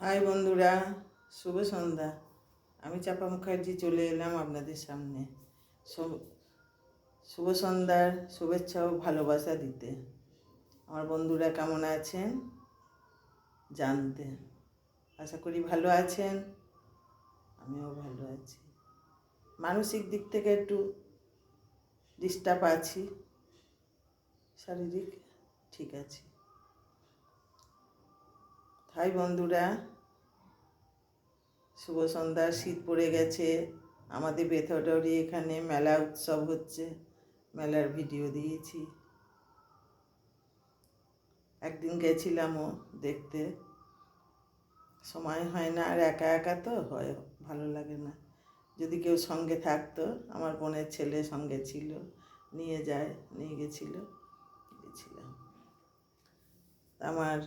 High বন্ধুরা, শুভ সন্ধ্যা। আমি চাপা মুখার্জি চলে এলাম আপনাদের সামনে শুভ সন্ধ্যার শুভেচ্ছা ও ভালোবাসা দিতে। আমার বন্ধুরা কেমন আছেন জানতে, আশা করি ভালো আছেন। আমিও ভালো আছি। মানসিক দিক থেকে একটু ডিস্টার্ব আছি, শারীরিক ঠিক আছে। হাই বন্ধুরা, শুভ সন্ধ্যা। শীত পড়ে গেছে, আমাদের বেথরডাউরি এখানে মেলা উৎসব হচ্ছে, মেলার ভিডিও দিয়েছি। একদিন গেছিলামও দেখতে, সময় হয় না, আর একা একা তো হয়, ভালো লাগে না। যদি কেউ সঙ্গে থাকতো, আমার বোনের ছেলে সঙ্গে ছিল, নিয়ে গেছিলাম। আমার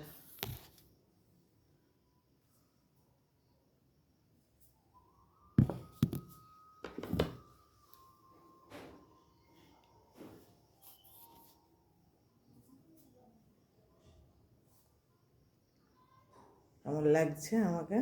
কেমন লাগছে আমাকে